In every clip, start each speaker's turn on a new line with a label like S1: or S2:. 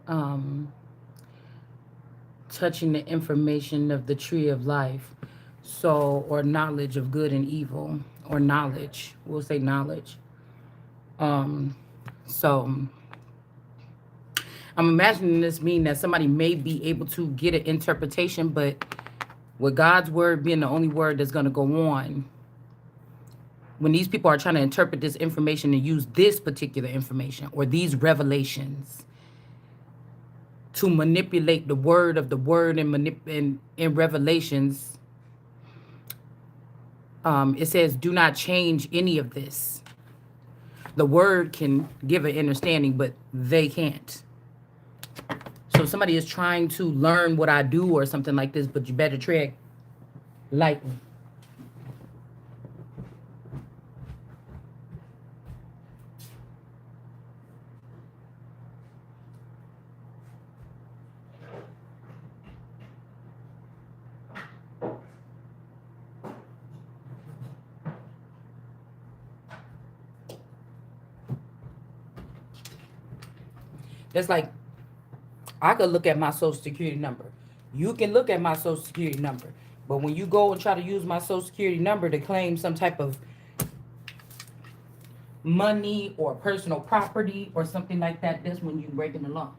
S1: um, touching the information of the tree of life. So, or knowledge of good and evil, or knowledge. We'll say knowledge. Um, so I'm imagining this mean that somebody may be able to get an interpretation, but with God's word being the only word that's going to go on, when these people are trying to interpret this information and use this particular information or these revelations to manipulate the word of the word and in Revelations, it says, "Do not change any of this." The word can give an understanding, but they can't. So if somebody is trying to learn what I do or something like this, but you better tread lightly. That's like I could look at my social security number. You can look at my social security number. But when you go and try to use my social security number to claim some type of money or personal property or something like that, that's when you're breaking the law.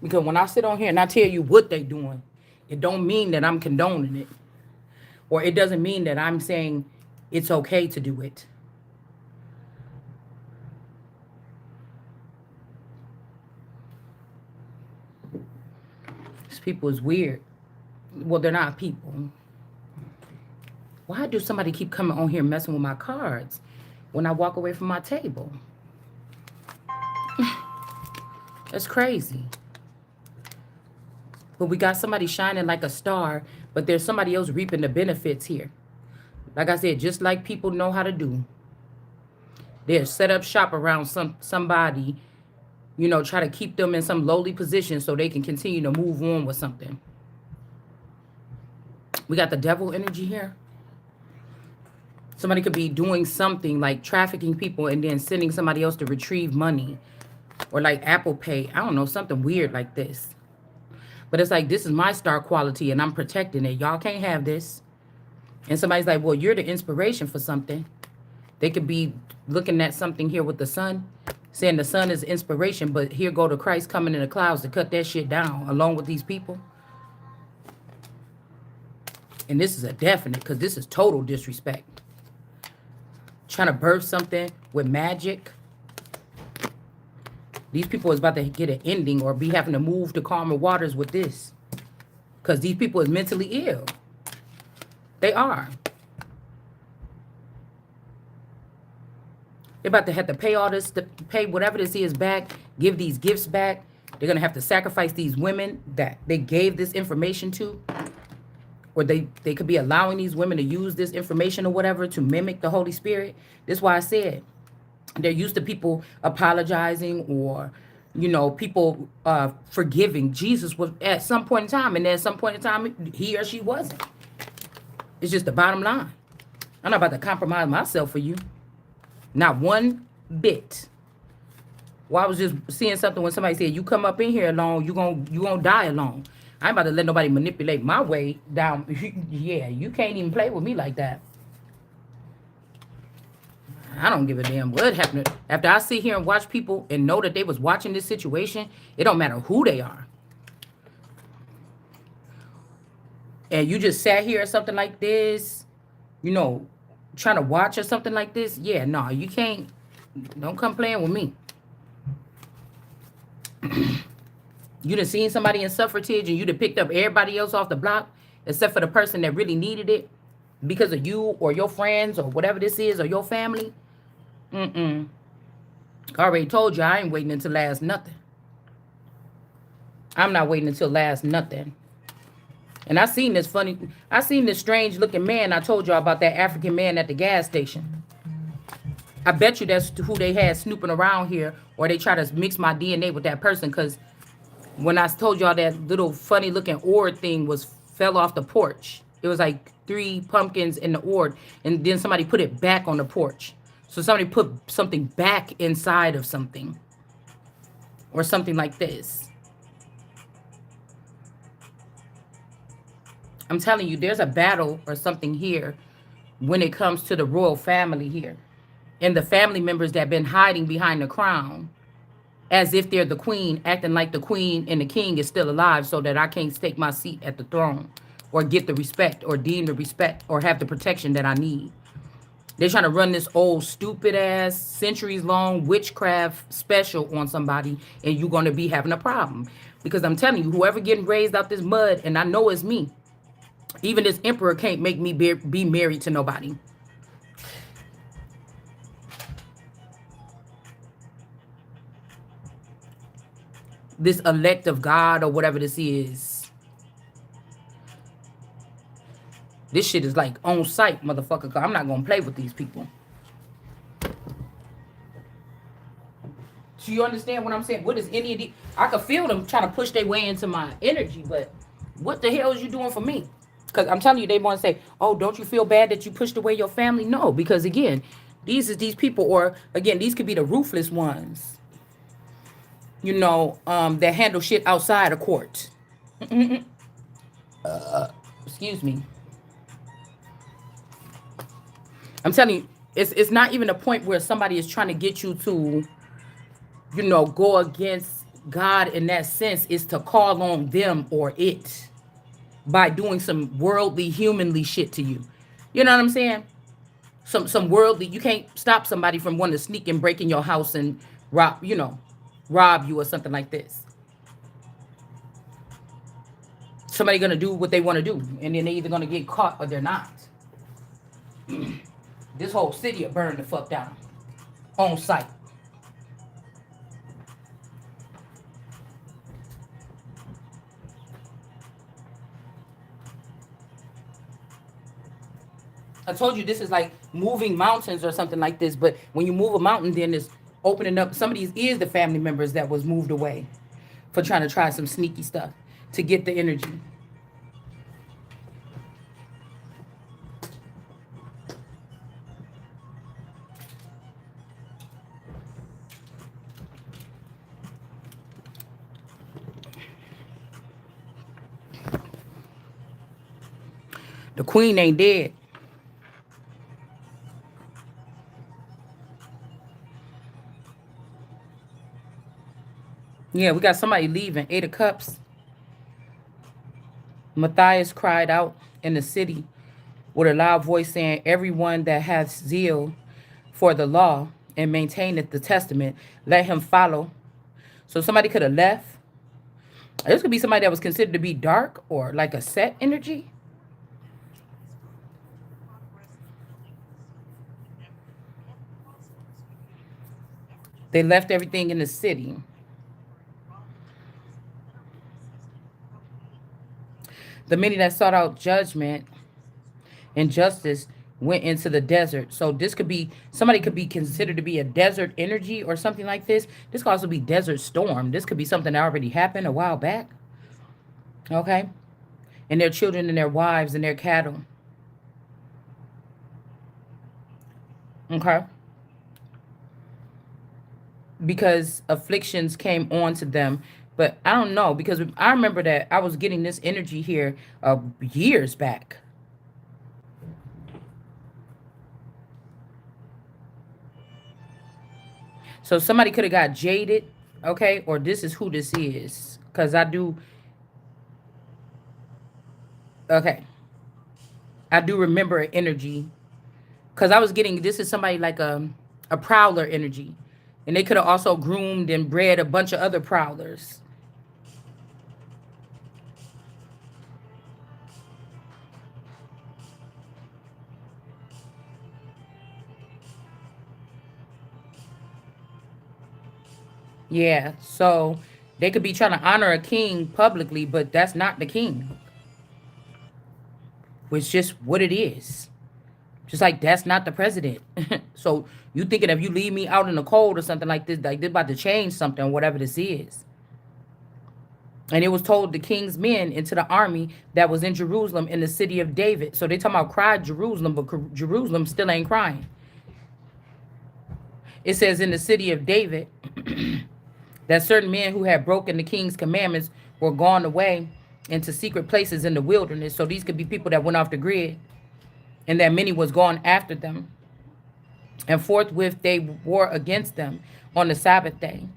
S1: Because when I sit on here and I tell you what they doing, it don't mean that I'm condoning it. Or it doesn't mean that I'm saying it's okay to do it. These people is weird. Well, they're not people. Why do somebody keep coming on here messing with my cards when I walk away from my table? That's crazy. But we got somebody shining like a star, but there's somebody else reaping the benefits here. Like I said, just like people know how to do. They'll set up shop around somebody, try to keep them in some lowly position so they can continue to move on with something. We got the devil energy here. Somebody could be doing something like trafficking people and then sending somebody else to retrieve money. Or like Apple Pay. I don't know, something weird like this. But it's like, this is my star quality and I'm protecting it. Y'all can't have this. And somebody's like, well, you're the inspiration for something. They could be looking at something here with the sun, saying the sun is inspiration, but here go to Christ coming in the clouds to cut that shit down along with these people. And this is a definite, because this is total disrespect. Trying to birth something with magic. These people is about to get an ending or be having to move to calmer waters with this. Because these people is mentally ill. They are. They're about to have to pay all this, to pay whatever this is back, give these gifts back. They're going to have to sacrifice these women that they gave this information to. Or they could be allowing these women to use this information or whatever to mimic the Holy Spirit. This is why I said they're used to people apologizing or, people forgiving. Jesus was at some point in time, and at some point in time, he or she wasn't. It's just the bottom line. I'm not about to compromise myself for you. Not one bit. Well, I was just seeing something when somebody said, you come up in here alone, you gonna die alone. I ain't about to let nobody manipulate my way down. Yeah, you can't even play with me like that. I don't give a damn what happened. After I sit here and watch people and know that they was watching this situation, it don't matter who they are. And you just sat here or something like this, trying to watch or something like this. Yeah, no, you can't. Don't come playing with me. You done seen somebody in suffrage and you done picked up everybody else off the block except for the person that really needed it because of you or your friends or whatever this is or your family. I already told you I ain't waiting until last nothing. I'm not waiting until last nothing. And I seen this strange looking man. I told y'all about that African man at the gas station. I bet you that's who they had snooping around here, or they try to mix my DNA with that person, because when I told y'all that little funny looking orb thing fell off the porch, it was like three pumpkins in the orb, and then somebody put it back on the porch. So somebody put something back inside of something, or something like this. I'm telling you, there's a battle or something here when it comes to the royal family here. And the family members that have been hiding behind the crown as if they're the queen, acting like the queen and the king is still alive so that I can't take my seat at the throne or get the respect or deem the respect or have the protection that I need. They're trying to run this old stupid ass centuries long witchcraft special on somebody, and you're going to be having a problem. Because I'm telling you, whoever getting raised out this mud, and I know it's me, even this emperor can't make me be married to nobody. This elect of God or whatever this is. This shit is like on site, motherfucker. I'm not going to play with these people. So you understand what I'm saying? What is any of these? I could feel them trying to push their way into my energy, but what the hell is you doing for me? Because I'm telling you, they want to say, oh, don't you feel bad that you pushed away your family? No, because again, these people, or again, these could be the ruthless ones, that handle shit outside of court. Excuse me. I'm telling you, it's not even a point where somebody is trying to get you to, go against God in that sense. Is to call on them or it by doing some worldly, humanly shit to you. You know what I'm saying? Some worldly. You can't stop somebody from wanting to sneak and break in your house and rob you or something like this. Somebody gonna do what they want to do, and then they either gonna get caught or they're not. This whole city will burn the fuck down on site. I told you this is like moving mountains or something like this, but when you move a mountain, then it's opening up. Some of these is the family members that was moved away for trying to try some sneaky stuff to get the energy. The queen ain't dead. Yeah, we got somebody leaving. 8 of Cups. Matthias cried out in the city with a loud voice saying, everyone that has zeal for the law and maintaineth the testament, let him follow. So somebody could have left. This could be somebody that was considered to be dark or like a set energy. They left everything in the city. The many that sought out judgment and justice went into the desert. So this could be, somebody could be considered to be a desert energy or something like this. This could also be desert storm. This could be something that already happened a while back. Okay. And their children and their wives and their cattle. Okay. Because afflictions came on to them. But I don't know, because I remember that I was getting this energy here years back. So somebody could have got jaded, okay? Or this is who this is. Because I do... Okay. I do remember an energy. Because I was getting... This is somebody like a prowler energy. And they could have also groomed and bred a bunch of other prowlers. Yeah, so they could be trying to honor a king publicly, but that's not the king. It's just what it is. Just like that's not the president. So you thinking if you leave me out in the cold or something like this about to change something, whatever this is. And it was told the king's men into the army that was in Jerusalem in the city of David. So they talking about cry Jerusalem, but Jerusalem still ain't crying. It says in the city of David that certain men who had broken the king's commandments were gone away into secret places in the wilderness. So these could be people that went off the grid, and that many was gone after them. And forthwith they war against them on the Sabbath day.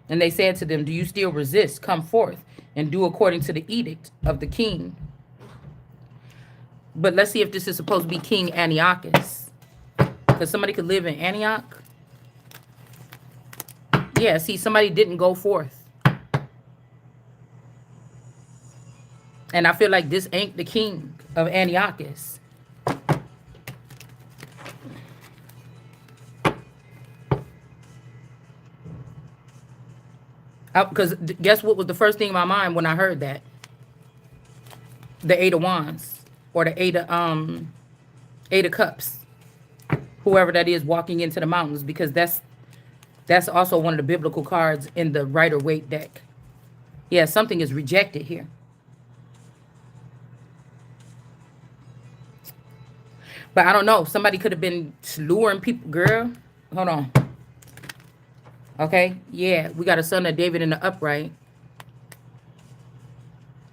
S1: And they said to them, do you still resist? Come forth and do according to the edict of the king. But let's see if this is supposed to be King Antiochus. Because somebody could live in Antioch. Yeah, see, somebody didn't go forth. And I feel like this ain't the king of Antiochus. Because guess what was the first thing in my mind when I heard that? The Eight of Wands. Or the Eight of Cups. Whoever that is walking into the mountains. Because that's also one of the biblical cards in the Rider-Waite deck. Yeah, something is rejected here. But I don't know. Somebody could have been luring people. Girl, hold on. Okay, yeah, we got a son of David in the upright.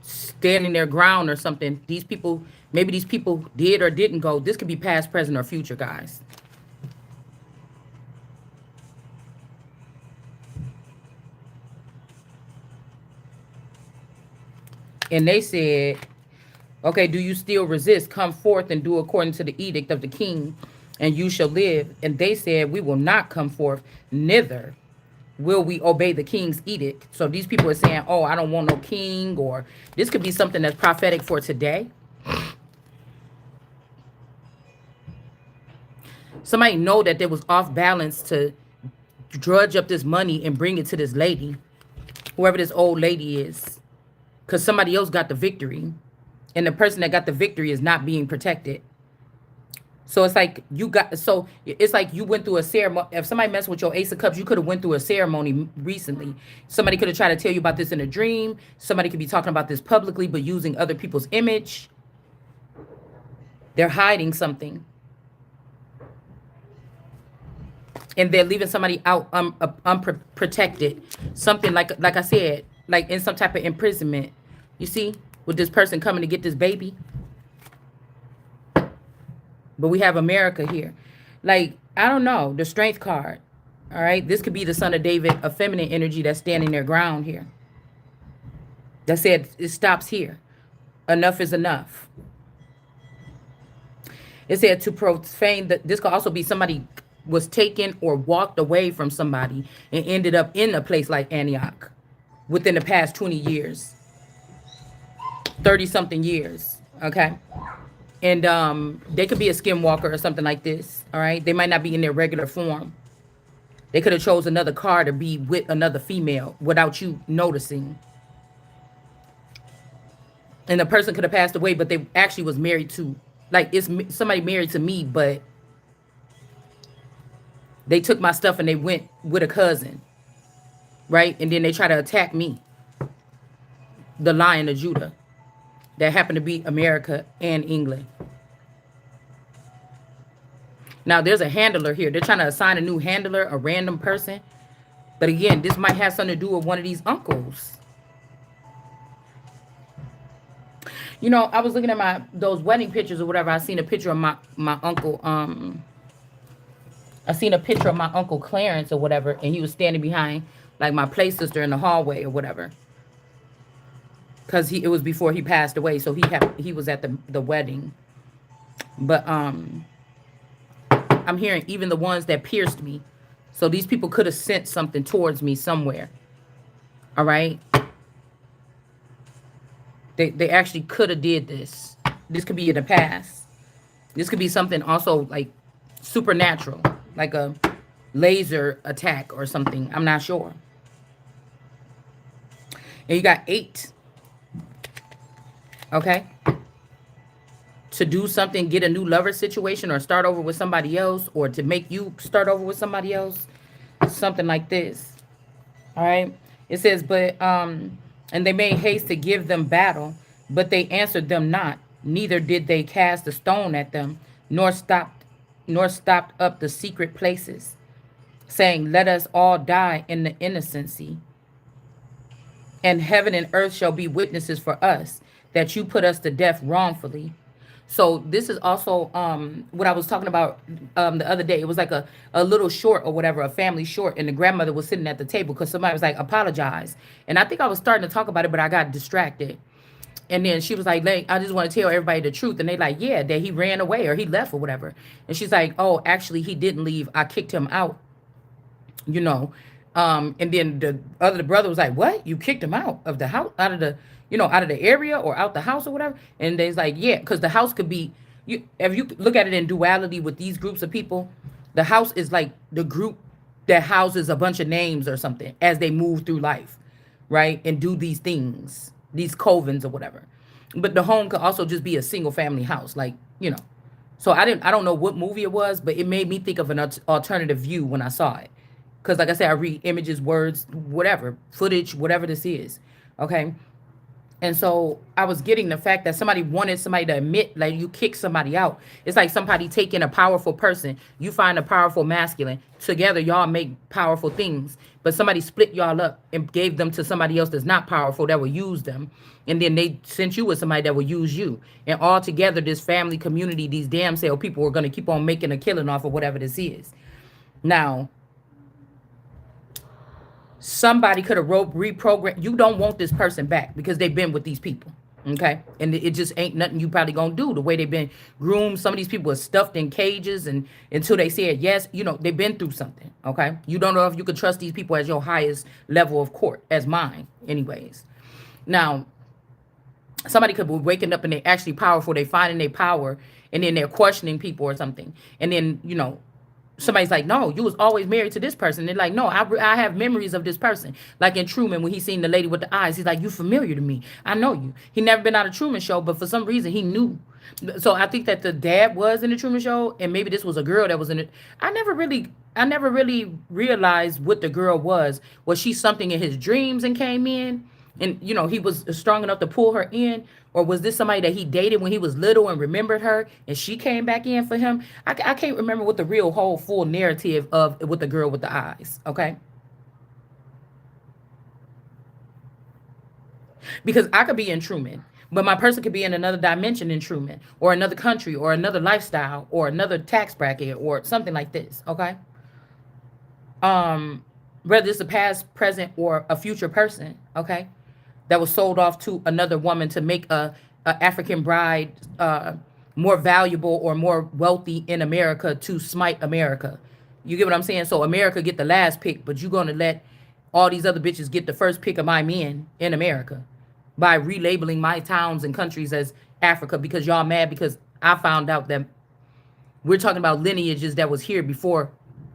S1: Standing their ground or something. These people, maybe these people did or didn't go. This could be past, present, or future, guys. And they said, okay, do you still resist? Come forth and do according to the edict of the king, and you shall live. And they said, we will not come forth, neither will we obey the king's edict. So these people are saying, oh, I don't want no king, or this could be something that's prophetic for today. Somebody know that there was off balance to drudge up this money and bring it to this lady, whoever this old lady is, because somebody else got the victory, and the person that got the victory is not being protected. So it's like it's like you went through a ceremony. If somebody messed with your Ace of Cups, you could have went through a ceremony recently. Somebody could have tried to tell you about this in a dream. Somebody could be talking about this publicly, but using other people's image. They're hiding something. And they're leaving somebody out unprotected. Something like I said, like in some type of imprisonment. You see, with this person coming to get this baby. But we have America here. Like, I don't know. The strength card. All right. This could be the son of David, a feminine energy that's standing their ground here. That said, it stops here. Enough is enough. It said to profane that this could also be somebody was taken or walked away from somebody and ended up in a place like Antioch within the past 20 years. 30 something years. Okay. And they could be a skinwalker or something like this. All right. They might not be in their regular form. They could have chose another car to be with another female without you noticing. And the person could have passed away, but they actually was married to, like, it's somebody married to me, but they took my stuff and they went with a cousin. Right. And then they try to attack me. The Lion of Judah. That happened to be America and England. Now, there's a handler here. They're trying to assign a new handler, a random person. But again, this might have something to do with one of these uncles. You know, I was looking at those wedding pictures or whatever. I seen a picture of my uncle. I seen a picture of my uncle Clarence or whatever. And he was standing behind, like, my play sister in the hallway or whatever. Because it was before he passed away, so he was at the wedding. But I'm hearing even the ones that pierced me. So these people could have sent something towards me somewhere. All right. They actually could have did this. This could be in the past. This could be something also like supernatural, like a laser attack or something. I'm not sure. And you got 8. Okay. To do something, get a new lover situation or start over with somebody else, or to make you start over with somebody else. Something like this. All right. It says, but And they made haste to give them battle, but they answered them not, neither did they cast a stone at them, nor stopped up the secret places, saying, let us all die in the innocency, and heaven and earth shall be witnesses for us that you put us to death wrongfully. So this is also what I was talking about the other day. It was like a little short or whatever, a family short, and the grandmother was sitting at the table because somebody was like, apologize. And I think I was starting to talk about it, but I got distracted. And then she was like, I just want to tell everybody the truth. And they like, yeah, that he ran away or he left or whatever. And she's like, oh, actually, he didn't leave. I kicked him out, you know. And then the other brother was like, what? You kicked him out of the house, out of the, out of the area or out the house or whatever? And they's like, yeah, because the house could be, if you look at it in duality with these groups of people, the house is like the group that houses a bunch of names or something as they move through life, right? And do these things, these covens or whatever. But the home could also just be a single family house, like, So I don't know what movie it was, but it made me think of an alternative view when I saw it. Because like I said, I read images, words, whatever, footage, whatever this is. Okay. And so I was getting the fact that somebody wanted somebody to admit, like, you kick somebody out. It's like somebody taking a powerful person. You find a powerful masculine. Together, y'all make powerful things. But somebody split y'all up and gave them to somebody else that's not powerful that will use them. And then they sent you with somebody that will use you. And all together, this family community, these damn sale people are going to keep on making a killing off of whatever this is. Now, somebody could have reprogrammed. You don't want this person back because they've been with these people. Okay. And it just ain't nothing you probably gonna do. The way they've been groomed. Some of these people are stuffed in cages and until they said yes, they've been through something. Okay. You don't know if you could trust these people as your highest level of court, as mine, anyways. Now, somebody could be waking up and they're actually powerful. They finding their power and then they're questioning people or something. And then, somebody's like, no, you was always married to this person. They're like, no, I have memories of this person. Like in Truman, when he seen the lady with the eyes, he's like, you familiar to me. I know you. He never been on a Truman Show, but for some reason he knew. So I think that the dad was in the Truman Show, and maybe this was a girl that was in it. I never really realized what the girl was. Was she something in his dreams and came in? And, he was strong enough to pull her in? Or was this somebody that he dated when he was little and remembered her and she came back in for him? I can't remember what the real whole full narrative of with the girl with the eyes, okay? Because I could be in Truman, but my person could be in another dimension in Truman or another country or another lifestyle or another tax bracket or something like this, okay? Whether it's a past, present, or a future person, okay? That was sold off to another woman to make a African bride more valuable or more wealthy in America to smite America. You get what I'm saying? So America get the last pick, but you're going to let all these other bitches get the first pick of my men in America by relabeling my towns and countries as Africa because y'all mad because I found out that we're talking about lineages that was here before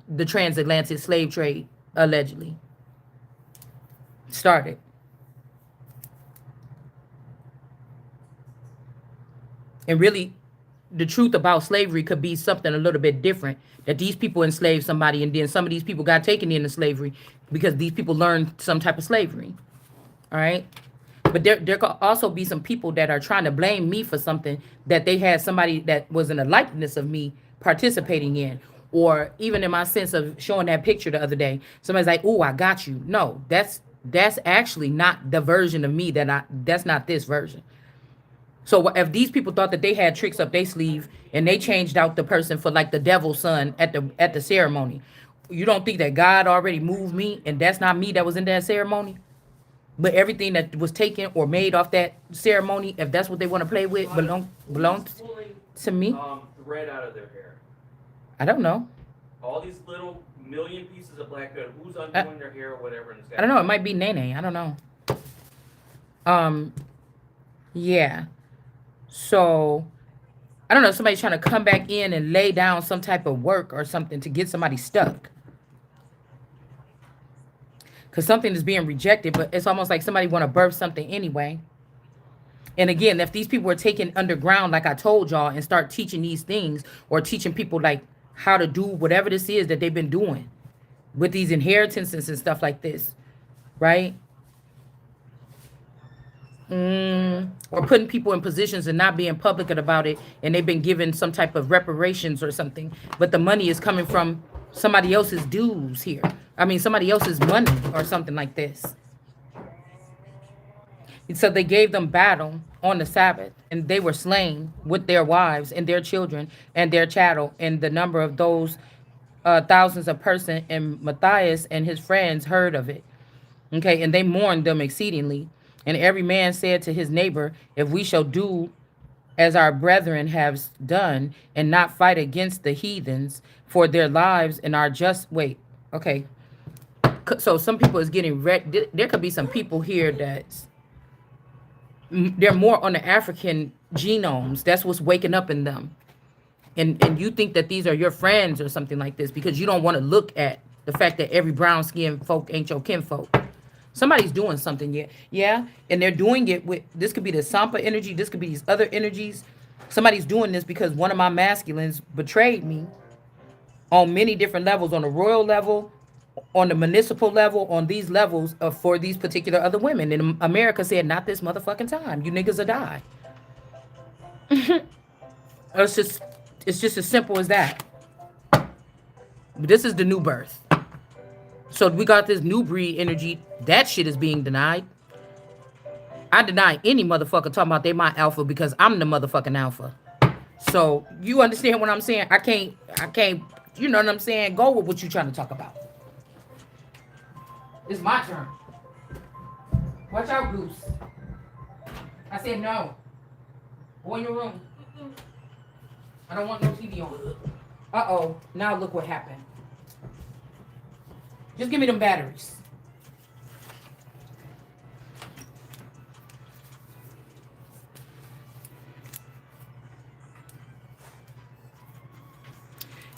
S1: the transatlantic slave trade allegedly started. And really, the truth about slavery could be something a little bit different. That these people enslaved somebody, and then some of these people got taken into slavery because these people learned some type of slavery. All right? But there could also be some people that are trying to blame me for something that they had somebody that was in a likeness of me participating in. Or even in my sense of showing that picture the other day, somebody's like, "Oh, I got you." No, that's actually not the version of me that's not this version. So if these people thought that they had tricks up their sleeve and they changed out the person for like the devil's son at the ceremony, you don't think that God already moved me and that's not me that was in that ceremony? But everything that was taken or made off that ceremony, if that's what they want to play with, belongs to me.
S2: Thread out of their hair.
S1: I don't know.
S2: All these little million pieces of black good. Who's undoing their hair or whatever?
S1: I don't know. It might be Nene. I don't know. Yeah. So, I don't know, somebody's trying to come back in and lay down some type of work or something to get somebody stuck. Because something is being rejected, but it's almost like somebody want to birth something anyway. And again, if these people were taken underground, like I told y'all, and start teaching these things or teaching people like how to do whatever this is that they've been doing with these inheritances and stuff like this, right? Or putting people in positions and not being public about it, and they've been given some type of reparations or something, but the money is coming from somebody else's dues here. I mean, somebody else's money or something like this. And so they gave them battle on the Sabbath, and they were slain with their wives and their children and their chattel, and the number of those thousands of persons. And Matthias and his friends heard of it. Okay, and they mourned them exceedingly. And every man said to his neighbor, if we shall do as our brethren have done, and not fight against the heathens for their lives and our just wait. Okay, so some people is getting there could be some people here that's they're more on the African genomes. That's what's waking up in them. And you think that these are your friends or something like this because you don't want to look at the fact that every brown skinned folk ain't your kinfolk. Somebody's doing something, yeah, and they're doing it with, this could be the Sampa energy, this could be these other energies. Somebody's doing this because one of my masculines betrayed me on many different levels, on the royal level, on the municipal level, on these levels for these particular other women. And America said, not this motherfucking time. You niggas will die. It's just as simple as that. This is the new birth. So we got this new breed energy. That shit is being denied. I deny any motherfucker talking about they my alpha because I'm the motherfucking alpha. So you understand what I'm saying? I can't, you know what I'm saying? Go with what you're trying to talk about. It's my turn. Watch out, Goose. I said no. Go in your room. I don't want no TV on. Uh-oh. Now look what happened. Just give me them batteries.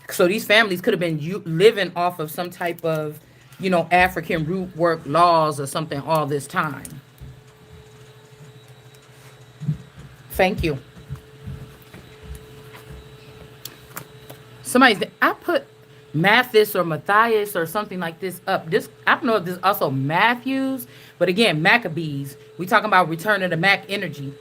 S1: So these families could have been living off of some type of, African root work laws or something all this time. Thank you. I put Mathis or Matthias or something like this up. I don't know if this is also Matthews, but again, Maccabees. We talking about return of the Mac energy.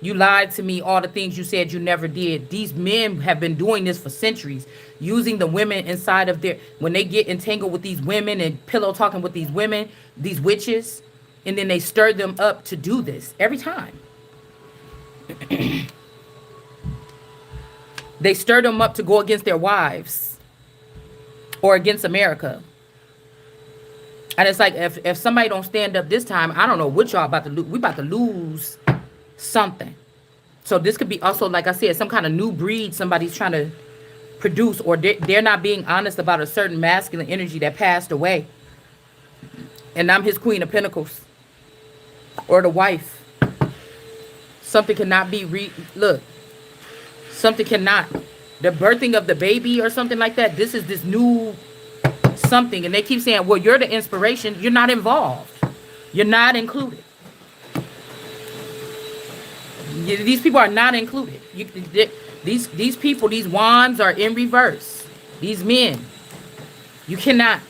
S1: You lied to me, all the things you said you never did. These men have been doing this for centuries, using the women inside of when they get entangled with these women and pillow talking with these women, these witches, and then they stir them up to do this every time. They stir them up to go against their wives or against America. And it's like, if somebody don't stand up this time, I don't know what y'all about to lose. We about to lose something. So this could be also, like I said, some kind of new breed somebody's trying to produce, or they're not being honest about a certain masculine energy that passed away. And I'm his Queen of Pentacles. Or the wife. Something cannot be something cannot. The birthing of the baby or something like that. This is this new something. And they keep saying, well, you're the inspiration. You're not involved. You're not included. These people are not included. These people, these wands are in reverse. These men. You cannot.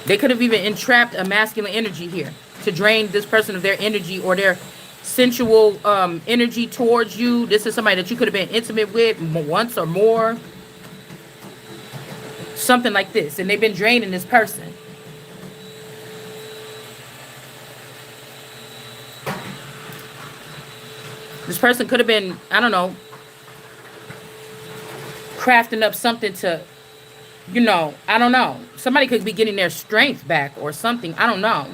S1: They could have even entrapped a masculine energy here to drain this person of their energy or their sensual energy towards you. This is somebody that you could have been intimate with once or more. Something like this. And they've been draining this person. This person could have been, I don't know, crafting up something to, I don't know. Somebody could be getting their strength back or something. I don't know.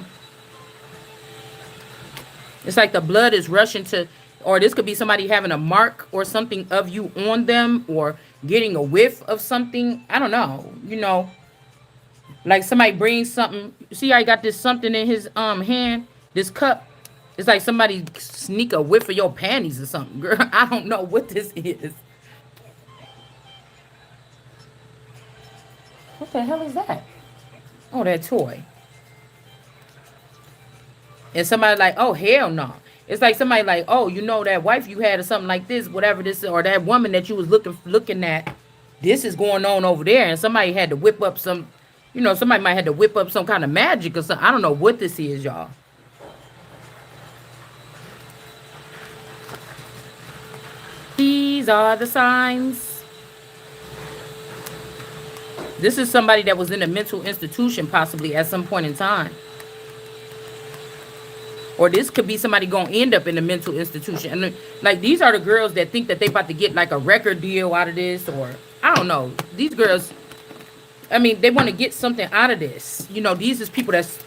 S1: It's like the blood is rushing to, or this could be somebody having a mark or something of you on them, or getting a whiff of something. I don't know. Like somebody brings something. See how he got this something in his hand, this cup. It's like somebody sneak a whiff of your panties or something, girl. I don't know what this is. What the hell is that? Oh, that toy. And somebody like, oh, hell no. It's like somebody like, oh, that wife you had or something like this, whatever this is, or that woman that you was looking at, this is going on over there. And somebody had to whip up some, somebody might have to whip up some kind of magic or something. I don't know what this is, y'all. These are the signs. This is somebody that was in a mental institution possibly at some point in time. Or this could be somebody gonna end up in a mental institution. And like, these are the girls that think that they about to get like a record deal out of this, or I don't know. These girls, I mean, they want to get something out of this. You know, these is people that's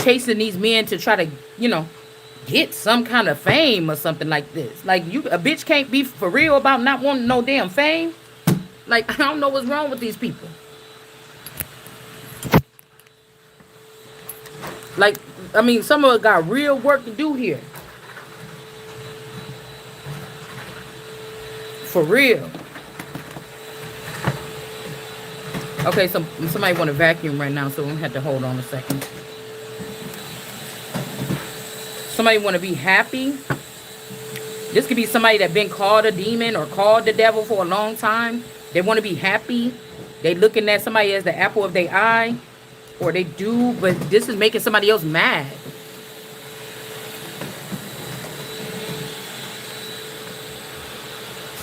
S1: chasing these men to try to, you know, get some kind of fame or something like this. Like, a bitch can't be for real about not wanting no damn fame. Like, I don't know what's wrong with these people. Like, I mean, some of us got real work to do here. For real. Okay, so somebody want to vacuum right now, so we have to hold on a second. Somebody want to be happy. This could be somebody that been called a demon or called the devil for a long time. They want to be happy. They looking at somebody as the apple of their eye. Or they do, but this is making somebody else mad.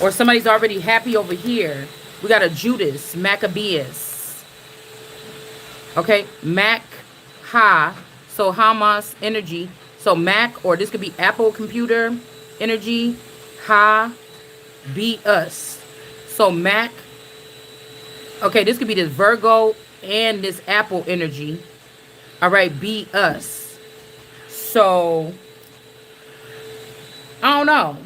S1: Or somebody's already happy over here. We got a Judas, Maccabeus. Okay, Mac, Ha. So Hamas energy. So Mac, or this could be Apple computer energy. Ha, be us. So Mac. Okay, this could be this Virgo and this Apple energy. All right, be us. So I don't know.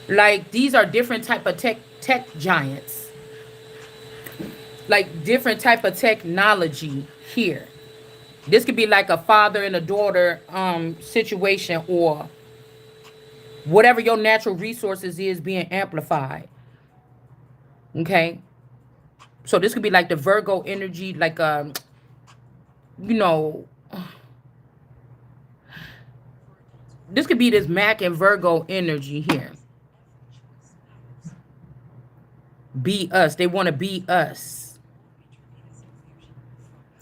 S1: Like, these are different type of tech giants. Like, different type of technology here. This could be like a father and a daughter situation, or whatever your natural resources is being amplified. Okay? So this could be like the Virgo energy, like you know, this could be this Mac and Virgo energy here. Be us. They want to be us.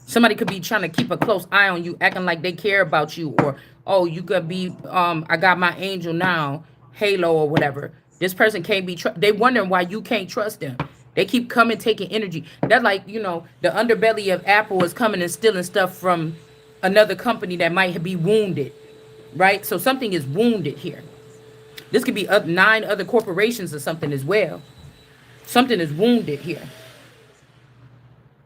S1: Somebody could be trying to keep a close eye on you, acting like they care about you, or, oh, you could be, I got my angel now, halo or whatever. This person can't be, they wondering why you can't trust them. They keep coming, taking energy. That's like, you know, the underbelly of Apple is coming and stealing stuff from another company that might be wounded, right? So something is wounded here. This could be 9 other corporations or something as well. Something is wounded here.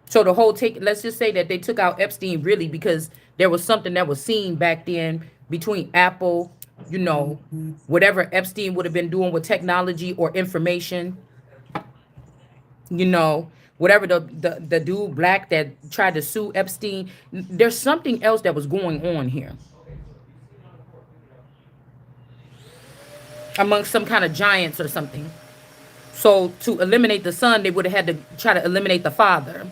S1: So the whole let's just say that they took out Epstein really because there was something that was seen back then between Apple, you know, whatever Epstein would have been doing with technology or information. You know, whatever the dude black that tried to sue Epstein, there's something else that was going on here. Amongst some kind of giants or something. So to eliminate the son, they would have had to try to eliminate the father.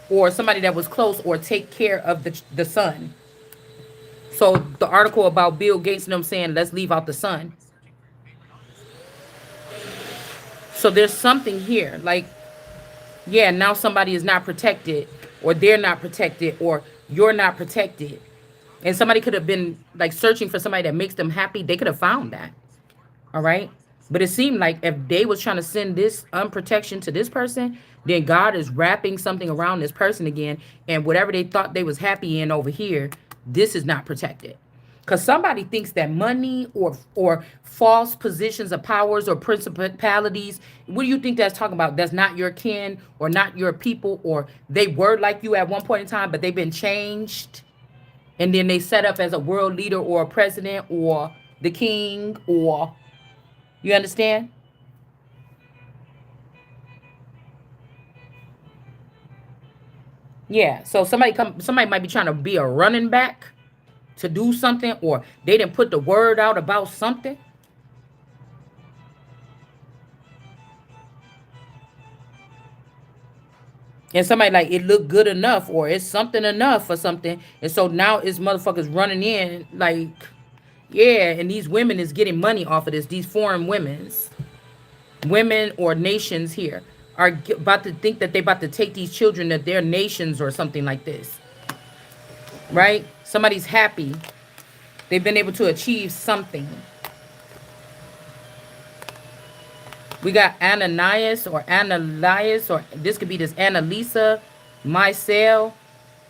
S1: Or somebody that was close, or take care of the son. So the article about Bill Gates and them saying, let's leave out the son. So there's something here. Like, yeah, now somebody is not protected, or they're not protected, or you're not protected. And somebody could have been like searching for somebody that makes them happy. They could have found that. All right. But it seemed like if they was trying to send this unprotection to this person, then God is wrapping something around this person again. And whatever they thought they was happy in over here, this is not protected. Because somebody thinks that money or false positions of powers or principalities, what do you think that's talking about? That's not your kin or not your people, or they were like you at one point in time, but they've been changed. And then they set up as a world leader or a president or the king, or, you understand? Yeah, so somebody might be trying to be a running back to do something, or they didn't put the word out about something. And somebody like, it looked good enough, or it's something enough or something. And so now it's motherfuckers running in like, yeah, and these women is getting money off of this. These foreign women or nations here are about to think that they about to take these children to their nations or something like this. Right? Somebody's happy. They've been able to achieve something. We got Ananias or Ananias, or this could be this Annalisa, Mycel,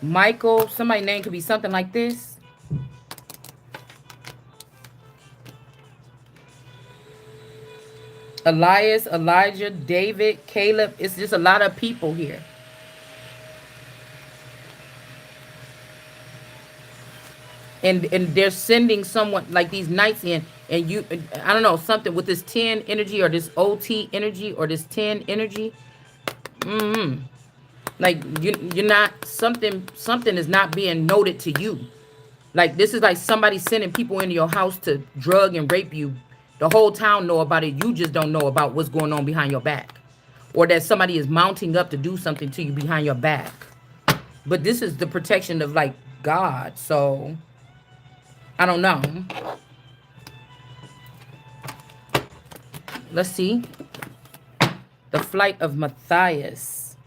S1: Michael. Somebody's name could be something like this. Elias, Elijah, David, Caleb. It's just a lot of people here. And they're sending someone like these knights in, and you, I don't know, something with this 10 energy or this OT energy or this 10 energy. Like you're not, something is not being noted to you. Like this is like somebody sending people into your house to drug and rape you. The whole town know about it. You just don't know about what's going on behind your back, or that somebody is mounting up to do something to you behind your back. But this is the protection of like God. So I don't know. Let's see. The flight of Matthias.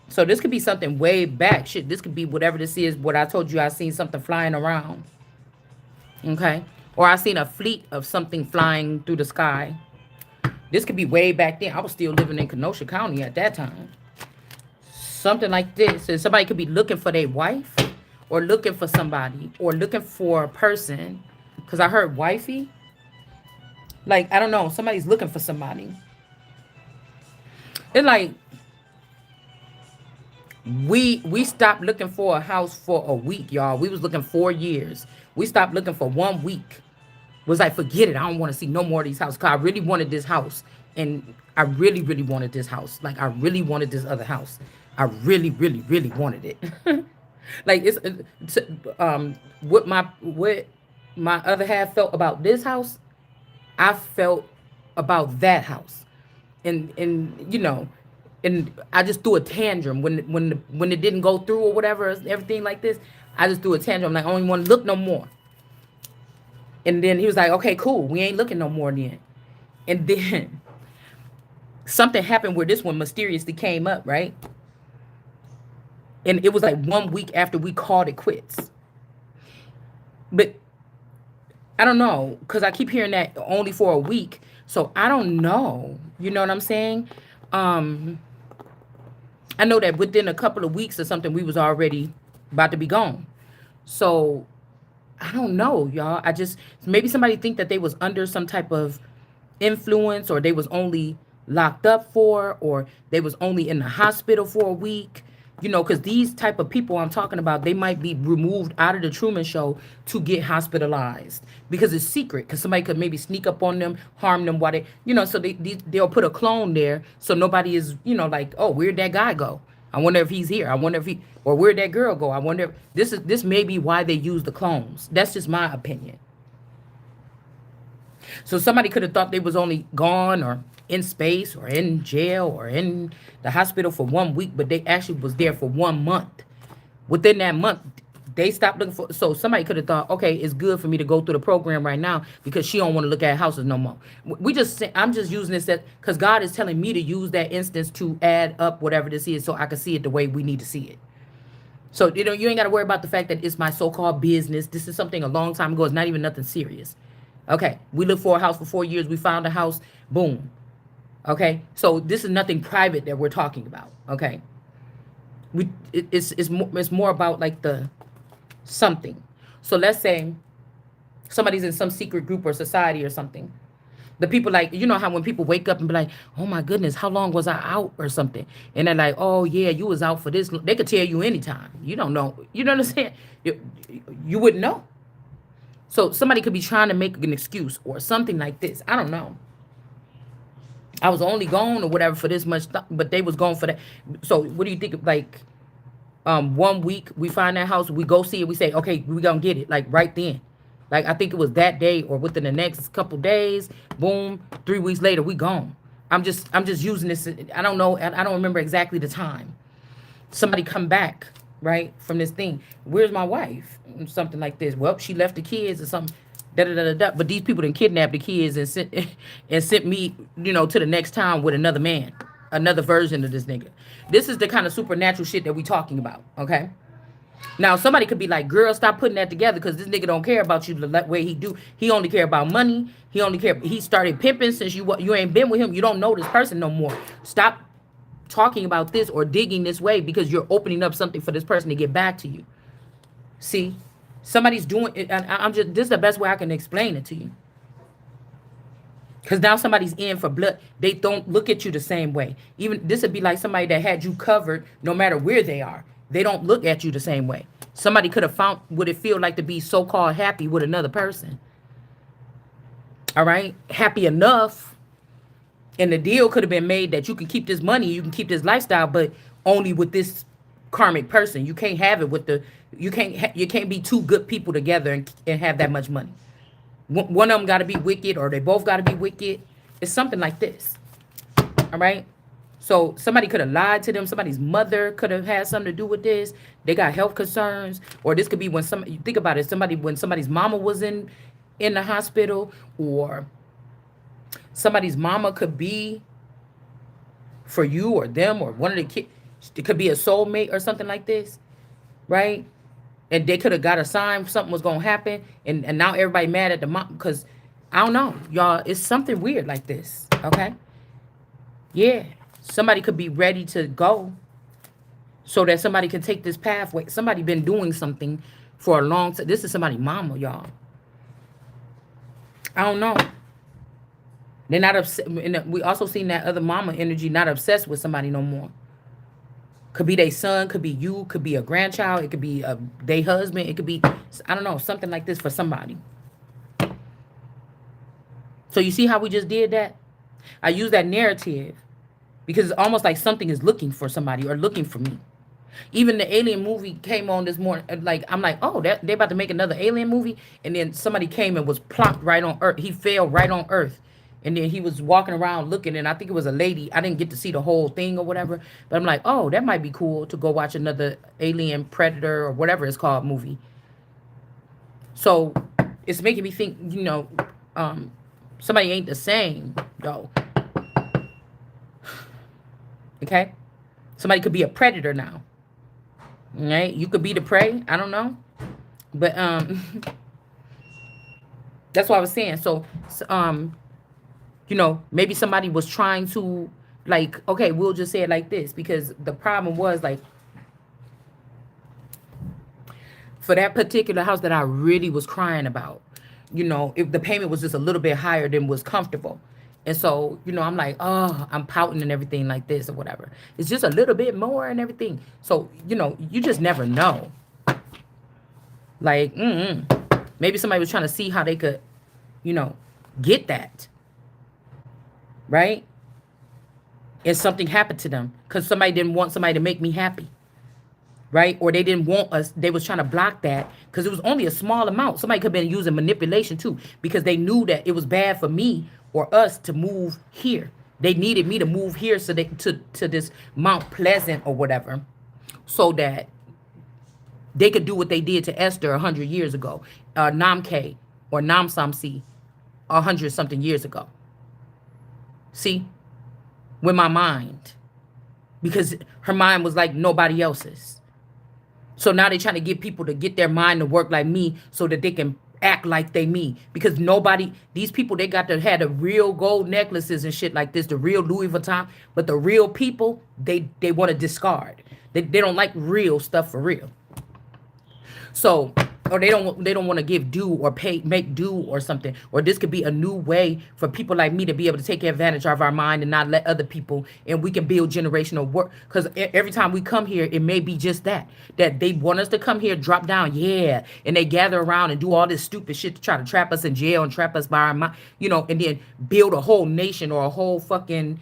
S1: So this could be something way back. Shit, this could be whatever this is. What I told you, I seen something flying around. Okay. Or I seen a fleet of something flying through the sky. This could be way back then. I was still living in Kenosha County at that time. Something like this. And somebody could be looking for their wife, or looking for somebody, or looking for a person. Because I heard wifey. Like, I don't know. Somebody's looking for somebody. It's like we stopped looking for a house for a week, y'all. We was looking 4 years. We stopped looking for 1 week. Was like, forget it. I don't want to see no more of these houses. Because I really wanted this house. And I really, really wanted this house. Like, I really wanted this other house. I really, really, really wanted it. Like, it's what my other half felt about this house, I felt about that house. And you know, and I just threw a tantrum when it didn't go through or whatever, everything like this. I just threw a tantrum. Like, I don't even want to look no more. And then he was like, okay, cool. We ain't looking no more then. And then something happened where this one mysteriously came up, right? And it was like 1 week after we called it quits. But I don't know, because I keep hearing that only for a week. So I don't know. You know what I'm saying? I know that within a couple of weeks or something, we was already about to be gone. So I don't know, y'all. I just, maybe somebody think that they was under some type of influence, or they was only locked up for, or they was only in the hospital for a week. You know, because these type of people I'm talking about, they might be removed out of the Truman Show to get hospitalized because it's secret. Because somebody could maybe sneak up on them, harm them while they, you know, so they'll put a clone there so nobody is, you know, like, oh, where'd that guy go? I wonder if he's here. I wonder if or where'd that girl go? I wonder if this may be why they use the clones. That's just my opinion. So somebody could have thought they was only gone or in space or in jail or in the hospital for 1 week, but they actually was there for 1 month. Within that month, they stopped looking for. So somebody could have thought, okay, it's good for me to go through the program right now because she don't want to look at houses no more. I'm just using this because God is telling me to use that instance to add up whatever this is so I can see it the way we need to see it. So, you know, you ain't got to worry about the fact that it's my so-called business. This is something a long time ago. It's not even nothing serious. Okay, we looked for a house for 4 years. We found a house. Boom. Okay, so this is nothing private that we're talking about. Okay, it's more about like the something. So let's say somebody's in some secret group or society or something. The people, like, you know how when people wake up and be like, oh my goodness, how long was I out or something? And they're like, oh yeah, you was out for this. They could tell you anytime. You don't know. You know what I'm saying? You wouldn't know. So somebody could be trying to make an excuse or something like this. I don't know. I was only gone or whatever for this much, but they was gone for that. So what do you think? Like, 1 week we find that house, we go see it, we say, okay, we gonna get it like right then. Like, I think it was that day or within the next couple days. Boom, 3 weeks later we gone. I'm just using this. I don't know. I don't remember exactly the time. Somebody come back right from this thing. Where's my wife? Something like this. Well, she left the kids or something. But these people didn't kidnap the kids and sent me, you know, to the next town with another man, another version of this nigga. This is the kind of supernatural shit that we talking about, okay? Now somebody could be like, girl, stop putting that together because this nigga don't care about you the way he do. He only care about money. He started pimping since you ain't been with him. You don't know this person no more. Stop talking about this or digging this way because you're opening up something for this person to get back to you. See, somebody's doing it. And this is the best way I can explain it to you. Because now somebody's in for blood. They don't look at you the same way. Even this would be like somebody that had you covered no matter where they are. They don't look at you the same way. Somebody could have found what it feel like to be so-called happy with another person. All right? Happy enough. And the deal could have been made that you can keep this money, you can keep this lifestyle, but only with this karmic person. You can't have it with you can't be two good people together and have that much money. One of them got to be wicked, or they both got to be wicked. It's something like this. All right? So somebody could have lied to them. Somebody's mother could have had something to do with this. They got health concerns. Or this could be when you think about it, when somebody's mama was in the hospital, or somebody's mama could be for you or them or one of the kids. It could be a soulmate or something like this, right? And they could have got a sign something was going to happen. And now everybody mad at the mom because, I don't know, y'all, it's something weird like this, okay? Yeah, somebody could be ready to go so that somebody can take this pathway. Somebody been doing something for a long time. This is somebody's mama, y'all. I don't know. They're not upset. And we also seen that other mama energy, not obsessed with somebody no more. Could be their son, could be you, could be a grandchild, it could be their husband, it could be, I don't know, something like this for somebody. So you see how we just did that? I use that narrative because it's almost like something is looking for somebody or looking for me. Even the Alien movie came on this morning. Like, I'm like, oh, they about to make another Alien movie. And then somebody came and was plopped right on Earth. He fell right on Earth. And then he was walking around looking, and I think it was a lady. I didn't get to see the whole thing or whatever. But I'm like, oh, that might be cool to go watch another Alien Predator or whatever it's called movie. So it's making me think, somebody ain't the same, though. Okay? Somebody could be a predator now. Right? You could be the prey. I don't know. But that's what I was saying. So maybe somebody was trying to, like, okay, we'll just say it like this, because the problem was, like, for that particular house that I really was crying about, if the payment was just a little bit higher than was comfortable. And so, I'm like, oh, I'm pouting and everything like this or whatever. It's just a little bit more and everything. So, you just never know. Like, maybe somebody was trying to see how they could, get that. Right? And something happened to them because somebody didn't want somebody to make me happy. Right? Or they didn't want us. They was trying to block that because it was only a small amount. Somebody could have been using manipulation too, because they knew that it was bad for me or us to move here. They needed me to move here so they to this Mount Pleasant or whatever, so that they could do what they did to Esther 100 years ago, Namke or Namsamsi 100 something years ago. See, with my mind, because her mind was like nobody else's. So now they're trying to get people to get their mind to work like me so that they can act like they me. Because these people, they had the real gold necklaces and shit like this, the real Louis Vuitton, but the real people, they want to discard. They don't like real stuff for real. So, or they don't want to give due or make due or something. Or this could be a new way for people like me to be able to take advantage of our mind and not let other people, and we can build generational work. Because every time we come here, it may be just that they want us to come here, drop down, yeah, and they gather around and do all this stupid shit to try to trap us in jail and trap us by our mind, and then build a whole nation or a whole fucking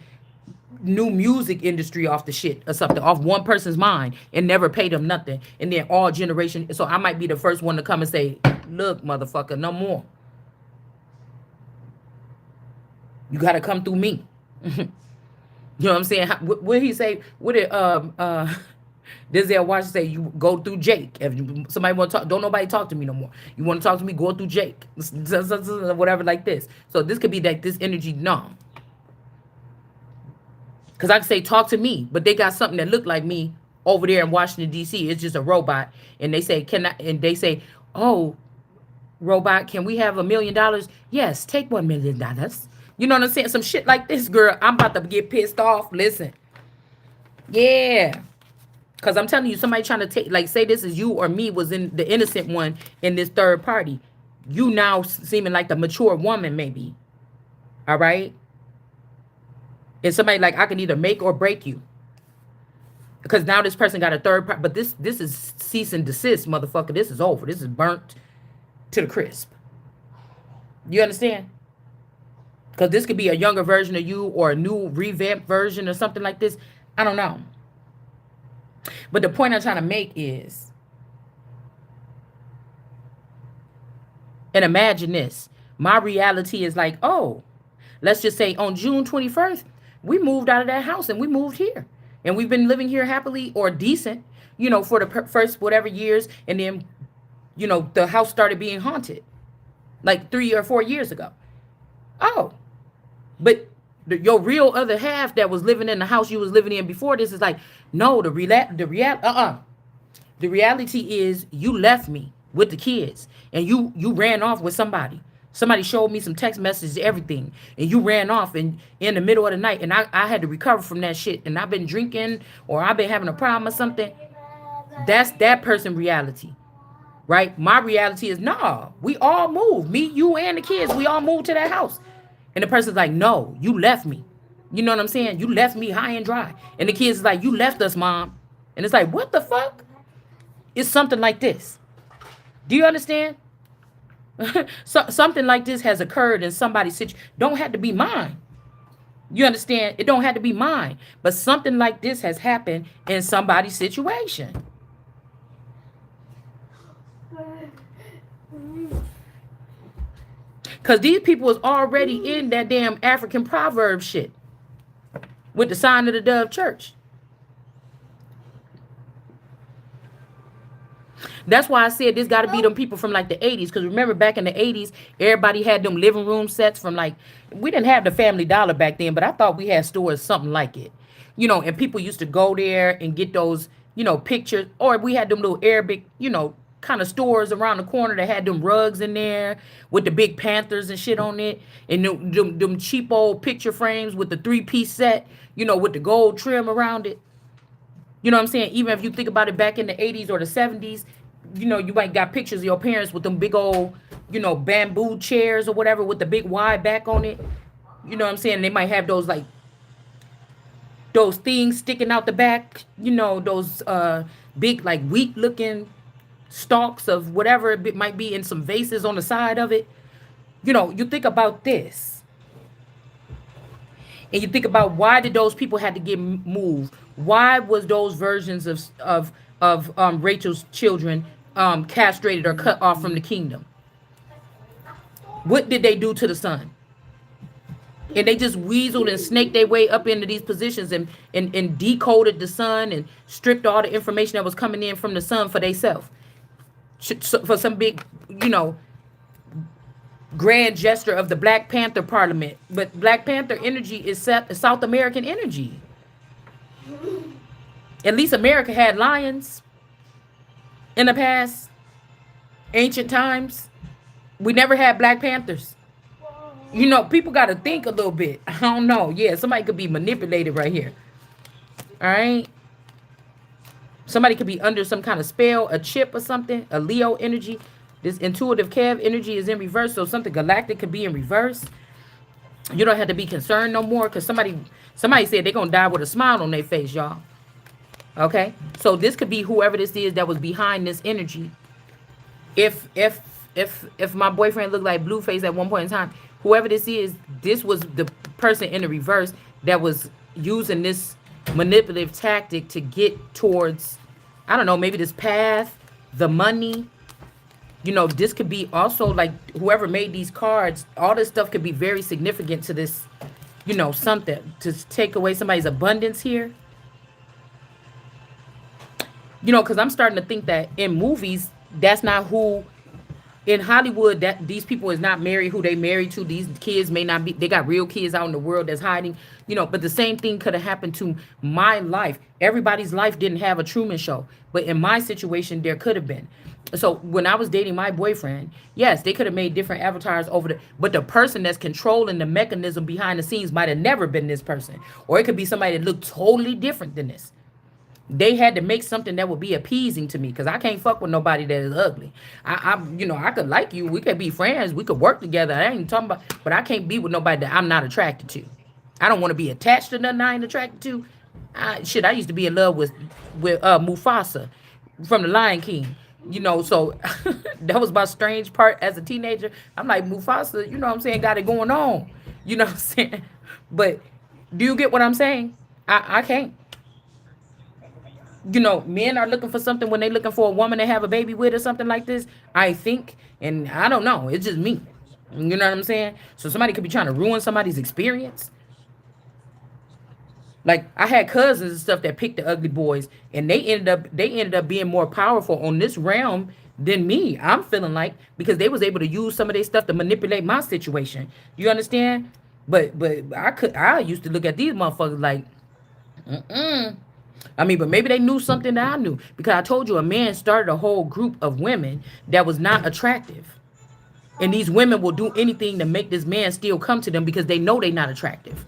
S1: new music industry off the shit or something, off one person's mind, and never pay them nothing. And then all generation. So I might be the first one to come and say, look, motherfucker, no more. You got to come through me. You know what I'm saying? What did he say? What did Denzel Washington say? You go through Jake. If somebody want to talk, don't nobody talk to me no more. You want to talk to me, go through Jake. Whatever like this. So this could be like this energy, no. Because I can say, talk to me, but they got something that look like me over there in Washington D.C. It's just a robot, and they say, "Can I?" And they say, "Oh, robot, can we have $1 million?" Yes, take $1 million. You know what I'm saying? Some shit like this, girl. I'm about to get pissed off. Listen, yeah, because I'm telling you, somebody trying to take, like, say this is you or me was in the innocent one in this third party. You now seeming like the mature woman, maybe. All right, and somebody like, I can either make or break you. Because now this person got a third part, but this is cease and desist, motherfucker. This is over. This is burnt to the crisp. You understand? Because this could be a younger version of you or a new revamped version or something like this. I don't know. But the point I'm trying to make is, and imagine this. My reality is like, oh, let's just say on June 21st, we moved out of that house and we moved here. And we've been living here happily or decent, you know, for the first whatever years. And then, you know, the house started being haunted like 3 or 4 years ago. Oh, but your real other half that was living in the house you was living in before this is like, no, the reality is you left me with the kids and you ran off with somebody. Somebody showed me some text messages, everything, and you ran off in the middle of the night, and I had to recover from that shit, and I've been drinking or I've been having a problem or something. That's that person reality, right? My reality is, nah, we all moved. Me, you, and the kids, we all moved to that house. And the person's like, no, you left me. You know what I'm saying? You left me high and dry. And the kids is like, you left us, mom. And it's like, what the fuck? It's something like this. Do you understand? So, something like this has occurred in somebody's situation. Don't have to be mine. You understand? It don't have to be mine. But something like this has happened in somebody's situation. Because these people is already in that damn African proverb shit with the sign of the dove church. That's why I said this got to be them people from like the 80s. Because remember back in the 80s, everybody had them living room sets from like, we didn't have the Family Dollar back then, but I thought we had stores something like it. You know, and people used to go there and get those, you know, pictures. Or we had them little Arabic, you know, kind of stores around the corner that had them rugs in there with the big panthers and shit on it. And them cheap old picture frames with the 3-piece set, you know, with the gold trim around it. You know what I'm saying? Even if you think about it back in the 80s or the 70s, you know, you might got pictures of your parents with them big old, you know, bamboo chairs or whatever with the big wide back on it. You know what I'm saying? They might have those like, those things sticking out the back, you know, those big like wheat looking stalks of whatever it might be in some vases on the side of it. You know, you think about this. And you think about why did those people have to get moved? Why was those versions of Rachel's children castrated or cut off from the kingdom? What did they do to the son? And they just weaseled and snaked their way up into these positions and decoded the son and stripped all the information that was coming in from the son for themselves. For some big, you know, grand gesture of the Black Panther Parliament. But Black Panther energy is South American energy. At least America had lions in the past, ancient times. We never had Black Panthers. You know, people got to think a little bit. I don't know. Yeah, somebody could be manipulated right here. All right. Somebody could be under some kind of spell, a chip or something, a Leo energy. This intuitive Kev energy is in reverse, so something galactic could be in reverse. You don't have to be concerned no more because somebody said they're going to die with a smile on their face, y'all. Okay? So this could be whoever this is that was behind this energy. If my boyfriend looked like Blueface at one point in time, whoever this is, this was the person in the reverse that was using this manipulative tactic to get towards, I don't know, maybe this path, the money. You know, this could be also like whoever made these cards, all this stuff could be very significant to this, you know, something to take away somebody's abundance here. You know, because I'm starting to think that in movies, that's not who in Hollywood, that these people is not married who they married to. These kids may not be, they got real kids out in the world that's hiding, but the same thing could have happened to my life. Everybody's life didn't have a Truman Show, but in my situation there could have been. So when I was dating my boyfriend, yes, they could have made different avatars over the, but the person that's controlling the mechanism behind the scenes might have never been this person, or it could be somebody that looked totally different than this. They had to make something that would be appeasing to me, because I can't fuck with nobody that is ugly. I could like you. We could be friends. We could work together. I ain't talking about, but I can't be with nobody that I'm not attracted to. I don't want to be attached to nothing I ain't attracted to. I used to be in love with Mufasa from The Lion King. So that was my strange part as a teenager. I'm like, Mufasa, what I'm saying, got it going on. What I'm saying? But do you get what I'm saying? I can't. Men are looking for something when they're looking for a woman to have a baby with or something like this. I think, and I don't know, it's just me. You know what I'm saying? So somebody could be trying to ruin somebody's experience. Like, I had cousins and stuff that picked the ugly boys, and they ended up being more powerful on this realm than me. I'm feeling like, because they was able to use some of their stuff to manipulate my situation. You understand? But I used to look at these motherfuckers like, but maybe they knew something that I knew, because I told you a man started a whole group of women that was not attractive. And these women will do anything to make this man still come to them because they know they're not attractive.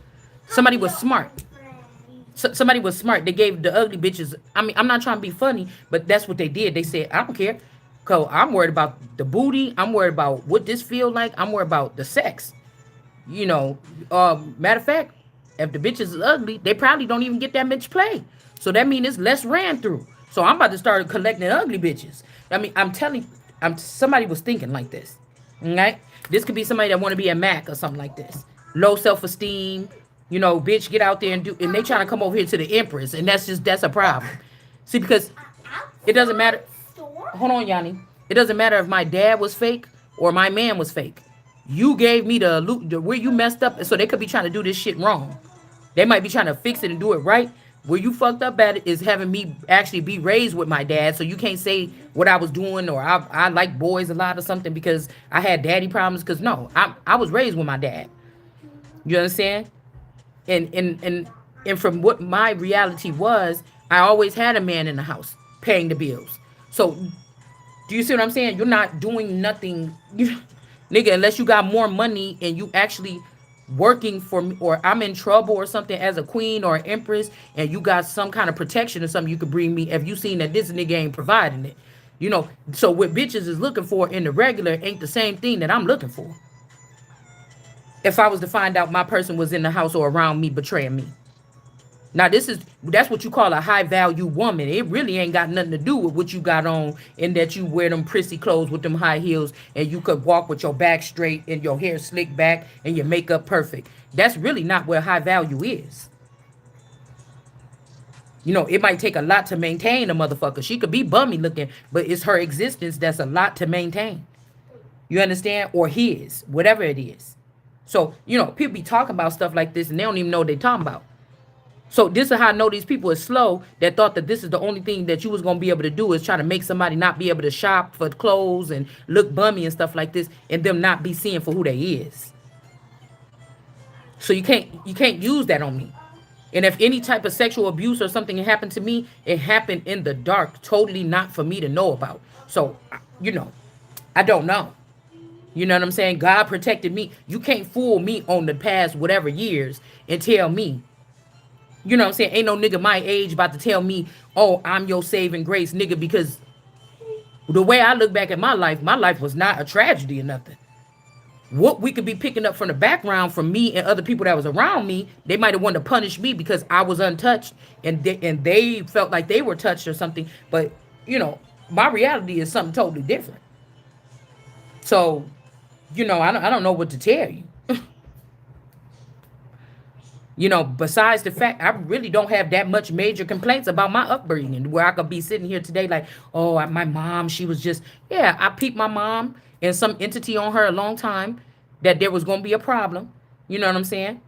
S1: Somebody was smart. Somebody was smart. They gave the ugly bitches. I'm not trying to be funny, but that's what they did. They said, I don't care. Cause I'm worried about the booty. I'm worried about what this feel like. I'm worried about the sex. Matter of fact, if the bitches is ugly, they probably don't even get that much play. So that means it's less ran through. So I'm about to start collecting ugly bitches. I'm telling, somebody was thinking like this. Right? This could be somebody that want to be a Mac or something like this. Low self-esteem. Bitch, get out there and do, and they trying to come over here to the Empress, and that's a problem. See, because it doesn't matter. Hold on, Yanni. It doesn't matter if my dad was fake or my man was fake. You gave me the where you messed up, so they could be trying to do this shit wrong. They might be trying to fix it and do it right. Where you fucked up at it is having me actually be raised with my dad, so you can't say what I was doing, or I like boys a lot or something because I had daddy problems. Because no, I was raised with my dad. You understand? And from what my reality was, I always had a man in the house paying the bills. So do you see what I'm saying? You're not doing nothing, nigga, unless you got more money and you actually working for me, or I'm in trouble or something as a queen or an empress, and you got some kind of protection or something you could bring me if you seen that this nigga ain't providing it. So what bitches is looking for in the regular ain't the same thing that I'm looking for. If I was to find out my person was in the house or around me betraying me. Now that's what you call a high value woman. It really ain't got nothing to do with what you got on, and that you wear them prissy clothes with them high heels, and you could walk with your back straight and your hair slicked back and your makeup perfect. That's really not where high value is. It might take a lot to maintain a motherfucker. She could be bummy looking, but it's her existence that's a lot to maintain. You understand? Or his, whatever it is. So, people be talking about stuff like this and they don't even know what they're talking about. So this is how I know these people are slow, that thought that this is the only thing that you was going to be able to do, is try to make somebody not be able to shop for clothes and look bummy and stuff like this, and them not be seen for who they is. So you can't use that on me. And if any type of sexual abuse or something happened to me, it happened in the dark, totally not for me to know about. So, I don't know. You know what I'm saying? God protected me. You can't fool me on the past whatever years and tell me. You know what I'm saying? Ain't no nigga my age about to tell me, oh, I'm your saving grace, nigga, because the way I look back at my life was not a tragedy or nothing. What we could be picking up from the background from me and other people that was around me, they might have wanted to punish me because I was untouched, and they felt like they were touched or something. But, my reality is something totally different. So, I don't know what to tell you. Besides the fact I really don't have that much major complaints about my upbringing, where I could be sitting here today like, oh, my mom, she was just, yeah, I peeped my mom and some entity on her a long time that there was going to be a problem. You know what I'm saying?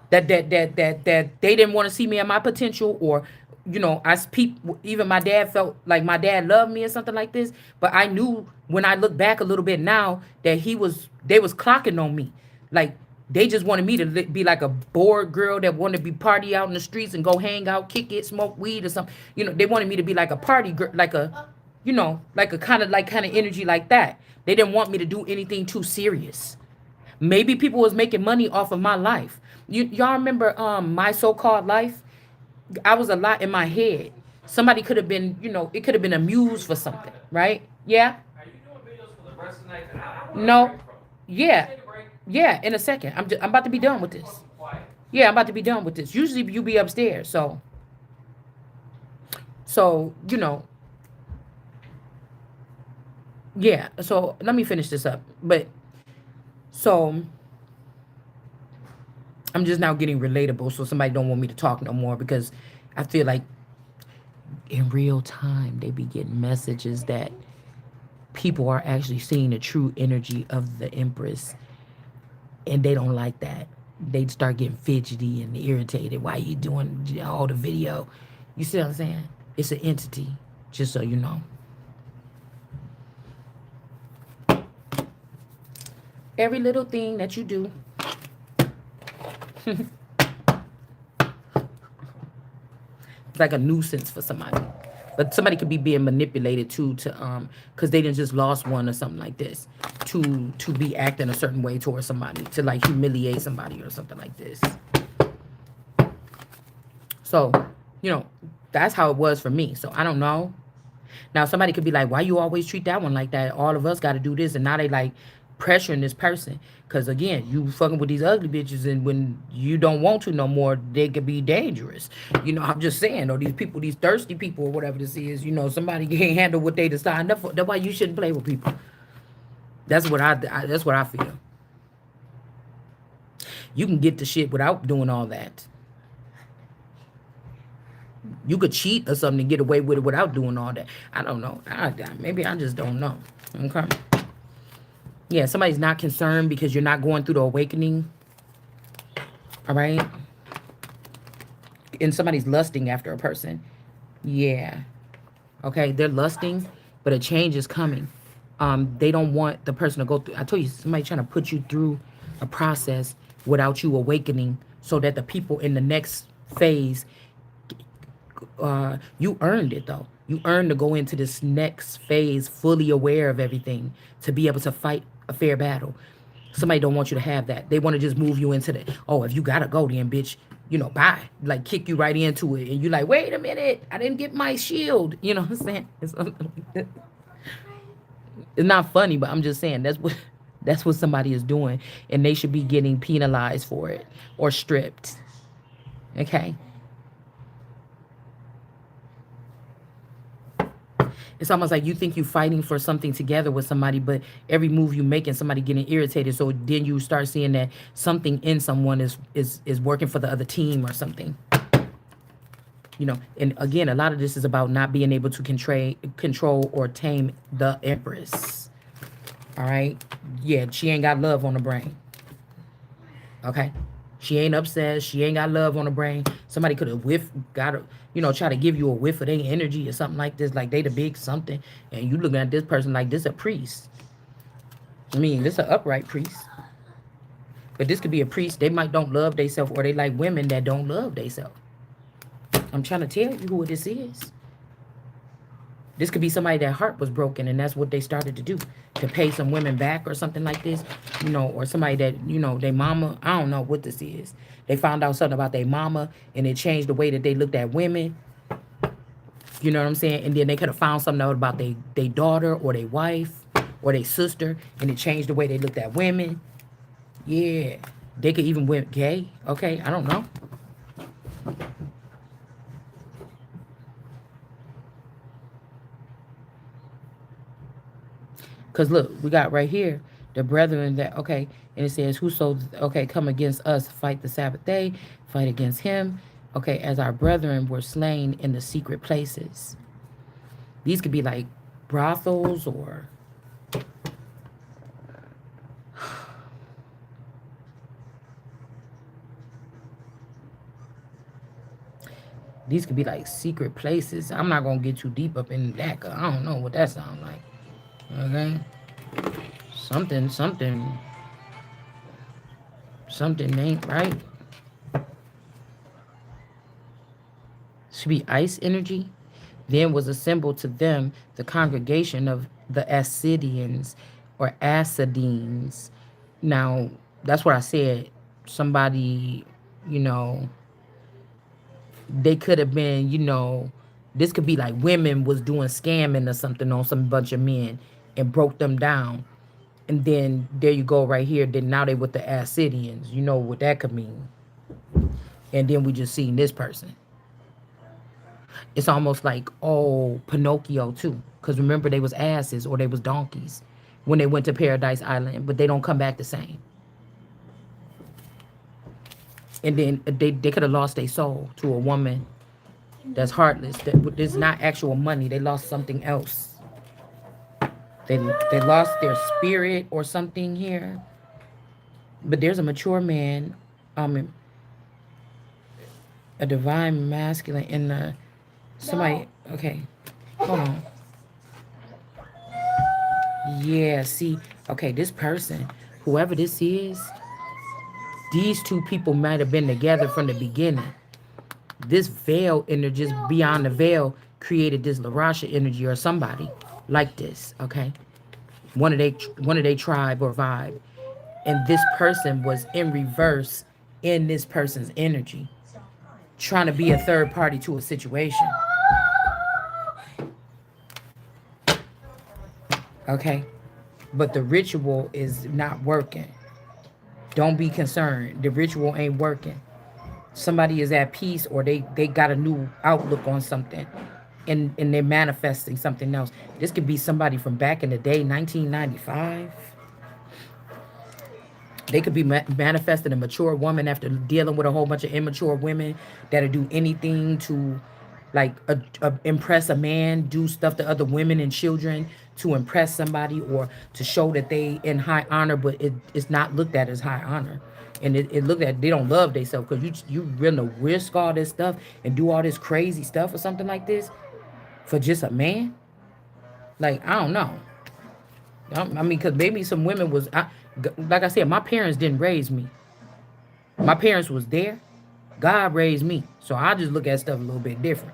S1: That they didn't want to see me at my potential, or you know, I speak, even my dad felt like my dad loved me or something like this. But I knew when I look back a little bit now that they was clocking on me. Like, they just wanted me to be like a bored girl that wanted to be party out in the streets and go hang out, kick it, smoke weed or something. You know, they wanted me to be like a party girl, like a, you know, like a kind of energy like that. They didn't want me to do anything too serious. Maybe people was making money off of my life. Y'all remember My So-Called Life? I was a lot in my head. Somebody could have been, you know, it could have been a muse for something, right? Yeah?
S2: Are you doing videos for the rest of the night? I want a
S1: No.
S2: break from.
S1: Yeah.
S2: Take a break.
S1: Yeah, in a second. I'm about to be done with this.
S2: Quiet.
S1: Yeah, I'm about to be done with this. Usually you be upstairs, so, you know, yeah. So let me finish this up. But so I'm just now getting relatable, so somebody don't want me to talk no more because I feel like in real time they be getting messages that people are actually seeing the true energy of the Empress, and they don't like that. They start getting fidgety and irritated. Why you doing all the video? You see what I'm saying? It's an entity, just so you know. Every little thing that you do. It's like a nuisance for somebody. But somebody could be being manipulated too, to because they didn't just lost one or something like this, to be acting a certain way towards somebody, to like humiliate somebody or something like this. So, you know, that's how it was for me. So I don't know. Now somebody could be like, why you always treat that one like that? All of us got to do this, and now they like pressuring this person. Cause again, you fucking with these ugly bitches, and when you don't want to no more, they could be dangerous. You know, I'm just saying, or these people, these thirsty people, or whatever this is. You know, somebody can't handle what they decide. That's why you shouldn't play with people. That's what that's what I feel. You can get the shit without doing all that. You could cheat or something and get away with it without doing all that. I don't know. Maybe I just don't know. Okay. Yeah, somebody's not concerned because you're not going through the awakening. All right. And somebody's lusting after a person. Yeah. Okay. They're lusting, but a change is coming. They don't want the person to go through. I told you, somebody trying to put you through a process without you awakening, so that the people in the next phase, you earned it though. You earned to go into this next phase fully aware of everything, to be able to fight a fair battle. Somebody don't want you to have that. They want to just move you into the, oh, if you gotta go then, bitch, you know, bye. Like kick you right into it. And you like, wait a minute, I didn't get my shield. You know what I'm saying? It's not funny, but I'm just saying that's what somebody is doing. And they should be getting penalized for it or stripped. Okay? It's almost like you think you're fighting for something together with somebody, but every move you make and somebody getting irritated. So then you start seeing that something in someone is working for the other team or something. You know, and again, a lot of this is about not being able to control or tame the Empress. All right? Yeah, she ain't got love on the brain. Okay? She ain't upset. She ain't got love on the brain. Somebody could have try to give you a whiff of their energy or something like this, like they the big something, and you looking at this person like this a priest. I mean, this an upright priest. But this could be a priest. They might don't love themselves, or they like women that don't love themselves. I'm trying to tell you who this is. This could be somebody that heart was broken, and that's what they started to do, to pay some women back or something like this, you know, or somebody that, you know, their mama, I don't know what this is. They found out something about their mama, and it changed the way that they looked at women. You know what I'm saying? And then they could have found something out about their daughter or their wife or their sister, and it changed the way they looked at women. Yeah. They could even went gay. Okay, I don't know. Because look, we got right here, the brethren that, okay, and it says, whoso, okay, come against us, fight the Sabbath day, fight against him, okay, as our brethren were slain in the secret places. These could be like brothels or These could be like secret places. I'm not gonna get too deep up in that, cause I don't know what that sounds like. Okay, something, something ain't right. Should be ice energy. Then was assembled to them the congregation of the Ascidians or Acidines. Now, that's what I said. Somebody, you know, they could have been, this could be like women was doing scamming or something on some bunch of men and broke them down. And then there you go right here. Then now they with the Ascidians. You know what that could mean. And then we just seen this person. It's almost like, oh, Pinocchio too. Because remember, they was asses or they was donkeys when they went to Paradise Island, but they don't come back the same. And then they could have lost their soul to a woman that's heartless. That is not actual money. They lost something else. They lost their spirit or something here. But there's a mature man, um, a divine masculine in the somebody. Okay, hold on. Yeah, see, okay, this person, whoever this is, these two people might have been together from the beginning. This veil energy, just beyond the veil, created this Larasha energy or somebody like this. Okay, one of they tribe or vibe, and this person was in reverse in this person's energy, trying to be a third party to a situation. Okay, but the ritual is not working. Don't be concerned. The ritual ain't working. Somebody is at peace or they got a new outlook on something and they're manifesting something else. This could be somebody from back in the day, 1995. They could be manifesting a mature woman after dealing with a whole bunch of immature women that'll do anything to like impress a man, do stuff to other women and children to impress somebody or to show that they in high honor, but it's not looked at as high honor. And it looked at they don't love themselves because you really risk all this stuff and do all this crazy stuff or something like this for just a man. Like I don't know. I mean, because maybe some women was, like I said, my parents didn't raise me. My parents was there. God raised me. So I just look at stuff a little bit different.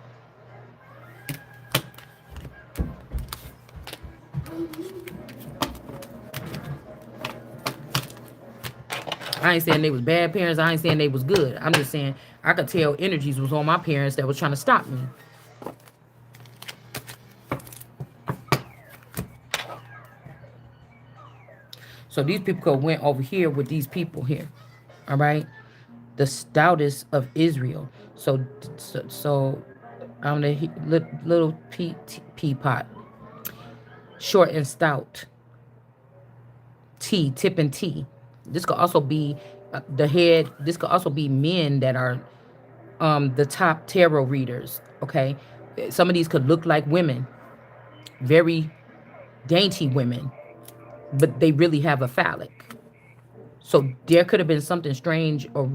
S1: I ain't saying they was bad parents. I ain't saying they was good. I'm just saying I could tell energies was on my parents that was trying to stop me. So these people could went over here with these people here. All right. The stoutest of Israel. So I'm the little pea pot. Short and stout. T, tip and T. This could also be the head. This could also be men that are the top tarot readers. Okay. Some of these could look like women. Very dainty women. But they really have a phallic. So there could have been something strange or,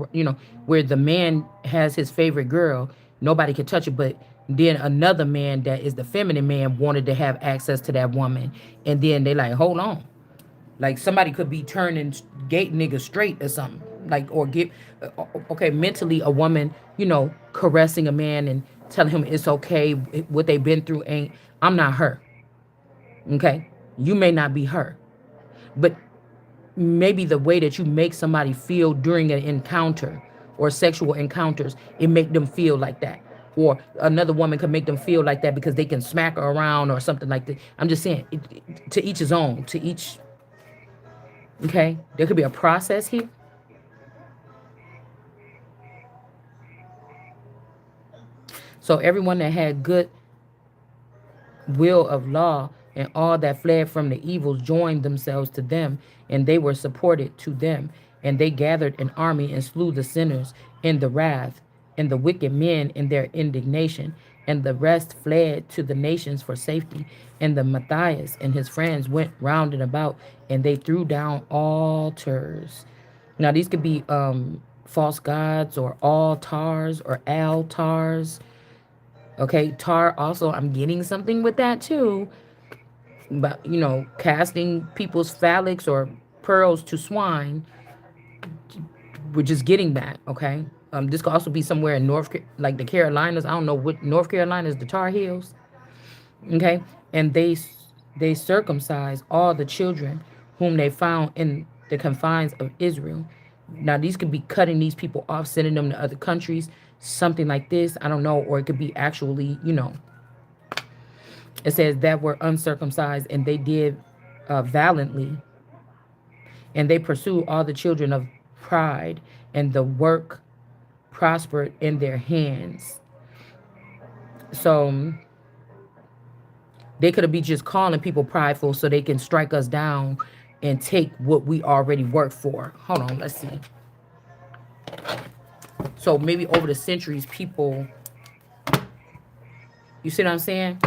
S1: where the man has his favorite girl. Nobody could touch it. But then another man that is the feminine man wanted to have access to that woman. And then they like, hold on. Like somebody could be turning gay niggas straight or something. Like, or get, okay, mentally a woman, caressing a man and telling him it's okay. What they've been through ain't, I'm not her. Okay. You may not be her. But maybe the way that you make somebody feel during an encounter or sexual encounters, it make them feel like that. Or another woman could make them feel like that because they can smack her around or something like that. I'm just saying, to each his own, to each, okay? There could be a process here. So everyone that had good will of law and all that fled from the evils joined themselves to them, and they were supported to them. And they gathered an army and slew the sinners in the wrath, and the wicked men in their indignation. And the rest fled to the nations for safety. And the Matthias and his friends went round and about, and they threw down altars. Now these could be false gods or altars or altars. Okay, tar also, I'm getting something with that too. But, you know, casting people's phallics or pearls to swine, we're just getting that, okay? This could also be somewhere in like the Carolinas. I don't know what North Carolina is, the Tar Heels, okay? And they circumcise all the children whom they found in the confines of Israel. Now, these could be cutting these people off, sending them to other countries, something like this. I don't know, or it could be actually, you know, it says that were uncircumcised, and they did valiantly, and they pursued all the children of pride, and the work prospered in their hands. So they could be just calling people prideful so they can strike us down and take what we already worked for. Hold on, let's see. So maybe over the centuries, people, you see what I'm saying?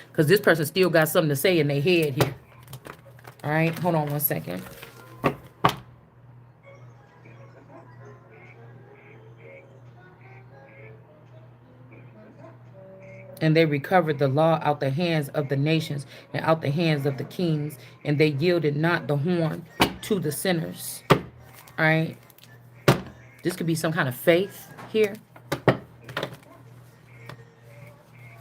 S1: Because this person still got something to say in their head here. All right, hold on one second. And they recovered the law out the hands of the nations and out the hands of the kings, and they yielded not the horn to the sinners. All right. This could be some kind of faith here.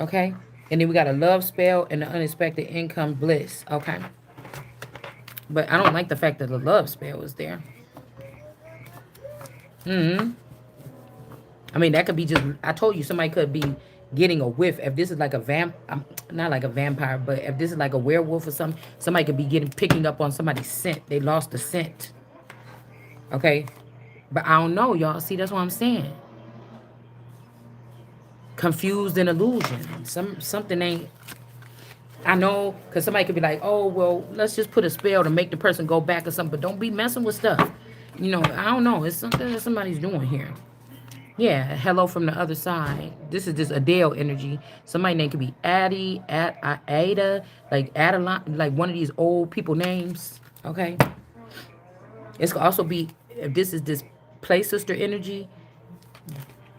S1: Okay. And then we got a love spell and the unexpected income bliss. Okay. But I don't like the fact that the love spell is there. I mean, that could be just, I told you somebody could be getting a whiff. If this is like a not like a vampire, but if this is like a werewolf or something, somebody could be picking up on somebody's scent. They lost the scent. Okay. But I don't know, y'all. See, that's what I'm saying. Confused and illusion. Something ain't. I know, because somebody could be like, oh, well, let's just put a spell to make the person go back or something. But don't be messing with stuff. You know, I don't know. It's something that somebody's doing here. Yeah, hello from the other side. This is just Adele energy. Somebody name could be Addie, Ada, like Adeline, like one of these old people names. Okay. It could also be, if this is this play sister energy,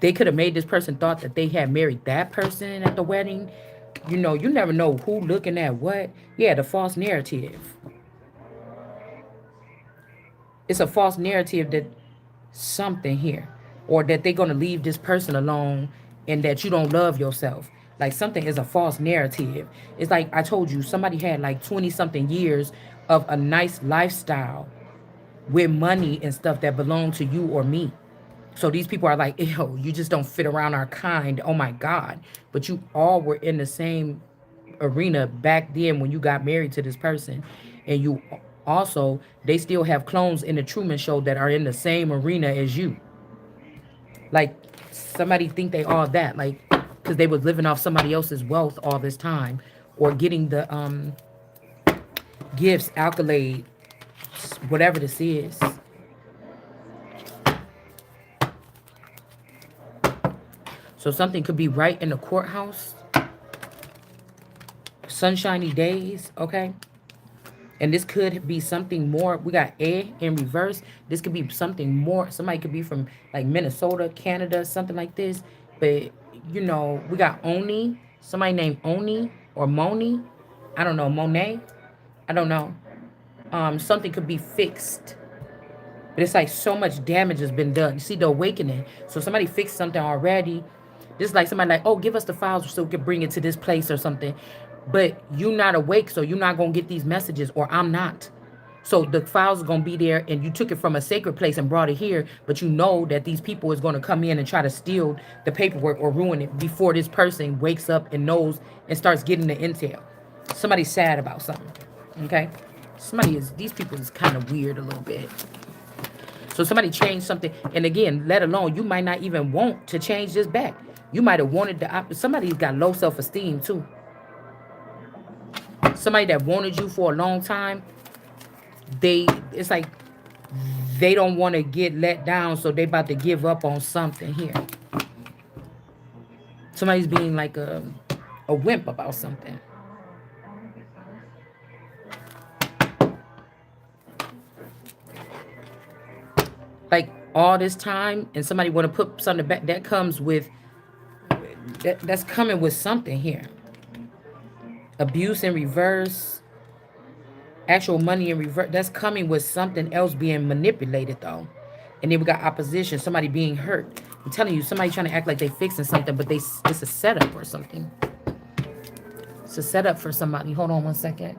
S1: they could have made this person thought that they had married that person at the wedding. You know, you never know who looking at what. Yeah, the false narrative. It's a false narrative that something here, or that they're going to leave this person alone, and that you don't love yourself. Like something is a false narrative. It's like I told you, somebody had like 20 something years of a nice lifestyle with money and stuff that belonged to you or me. So these people are like, ew, you just don't fit around our kind. Oh my God. But you all were in the same arena back then when you got married to this person. And you also, they still have clones in the Truman Show that are in the same arena as you. Like, somebody think they all that. Like, because they was living off somebody else's wealth all this time. Or getting the gifts, accolade, whatever this is. So something could be right in the courthouse. Sunshiny days, okay? And this could be something more. We got A in reverse. This could be something more. Somebody could be from like Minnesota, Canada, something like this. But, you know, we got Oni. Somebody named Oni or Moni. I don't know. Monet. I don't know. Something could be fixed. But it's like so much damage has been done. You see the awakening. So somebody fixed something already. This is like somebody like, oh, give us the files so we can bring it to this place or something. But you're not awake, so you're not going to get these messages, or I'm not. So the files are going to be there, and you took it from a sacred place and brought it here, but you know that these people is going to come in and try to steal the paperwork or ruin it before this person wakes up and knows and starts getting the intel. Somebody's sad about something, okay? These people is kind of weird a little bit. So somebody changed something, and again, let alone, you might not even want to change this back. You might have wanted somebody's got low self-esteem too. Somebody that wanted you for a long time, it's like they don't want to get let down, so they about to give up on something here. Somebody's being like a wimp about something. all this time and somebody want to put something back, that comes with, that's coming with something here. Abuse in reverse, actual money in reverse, that's coming with something else being manipulated though. And then we got opposition, somebody being hurt. I'm telling you, somebody trying to act like they fixing something, but it's a setup or something. It's a setup for somebody. Hold on one second.